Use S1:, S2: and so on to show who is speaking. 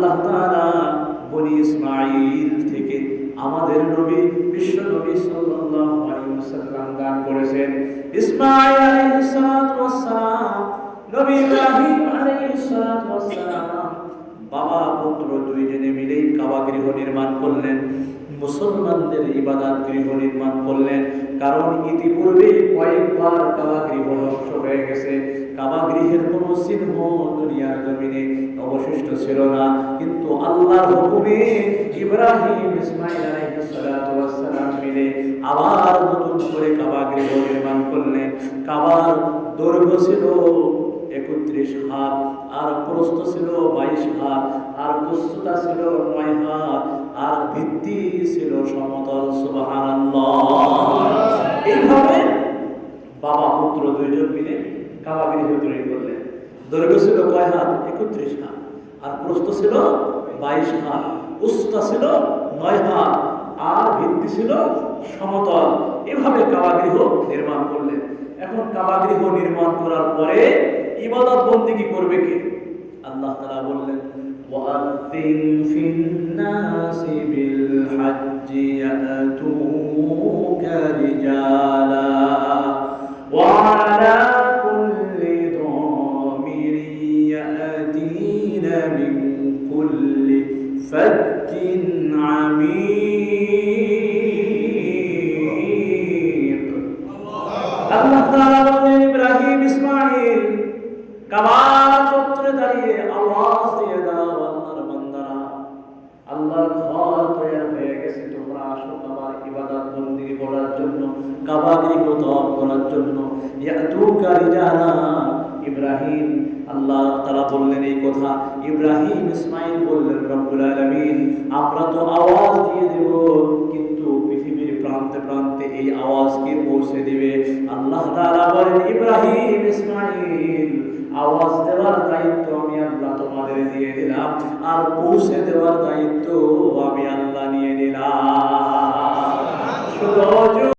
S1: আল্লাহ তাআলা বনি ইসমাঈল থেকে আমাদের নবী বিশ্ব নবী সাল্লাল্লাহু আলাইহি ওয়াসাল্লাম দান করেছেন। ইসমাঈল আলাইহিস সালাতু ওয়াস সালাম, নবী ইব্রাহিম আলাইহিস সালাতু ওয়াস সালাম বাবা পুত্র দুইজনে মিলেই কাবা গৃহ নির্মাণ করলেন, মুসলমানদের ইবাদত গৃহ নির্মাণ করলেন। কারণ ইতিপূর্বে কয়েকবার কাবা গৃহ ধ্বংস হয়ে গেছে, কাবা গৃহের কোনো চিহ্ন দুনিয়ার জমিনে অবশিষ্ট ছিল না। কিন্তু আল্লাহর হুকুমে ইব্রাহিম ইসমাঈল আলাইহিস সালাতু ওয়াস সালাম মিলে আবার নতুন করে কাবা গৃহ নির্মাণ করলেন। কাবার দৈর্ঘ্য ছিল 31 হাত, আর প্রস্থ ছিল 22 হাত, আর উচ্চতা ছিল 9 হাত, আর ভিত্তি ছিল সমতল। সুবহানাল্লাহ। এইভাবে বাবা পুত্র দুইজন মিলে কাবা গৃহ তৈরি করলেন। দৈর্ঘ্য ছিল কয় হাত? 31 হাত, আর প্রস্থ ছিল 22 হাত, উচ্চতা ছিল 9 হাত, আর ভিত্তি ছিল সমতল। এভাবে কাবা গৃহ নির্মাণ করলেন। এখন কাবা গৃহ নির্মাণ করার পরে ইবাদত বন্দেগী করবে কে? আল্লাহ তাআলা বললেন, ওয়াআযিন ফিন-নাসি বিল-হাজ্জি ইয়াতুকা রিজালা ওয়া আলা কুল্লি দামিরি ইয়াতিনা মিন কুল্লি ফাজ্জিন আমিক। আল্লাহ তাআলা বললেন, ইব্রাহিম ইসমাঈল কাবা চত্বরে দাঁড়িয়ে আওয়াজ দিয়ে দাও, আল্লাহর বান্দারা, আল্লাহর ঘর তৈরি হয়ে গেছে, তোমরা আসো কাবার ইবাদত বন্দেগী করার জন্য, কাবা গৃহ তওয়াফ করার জন্য। ইয়াতুকা রিজালা। ইব্রাহিম আল্লাহ তাআলা বললেন এই কথা। ইব্রাহিম ইসমাঈল বললেন, রব্বুল আলামিন আমরা তো আওয়াজ দিয়ে দেব, কিন্তু পৃথিবীর প্রান্তে প্রান্তে এই আওয়াজ কে পৌঁছে দিবে? আল্লাহ তাআলা বলেন, ইব্রাহিম ইসমাঈল আওয়াজ দেওয়ার দায়িত্ব আমি আল্লাহ তোমাদের দিয়ে দিলাম, আর পৌঁছে দেওয়ার দায়িত্ব আমি আল্লাহ নিয়ে নিলাম। শুধু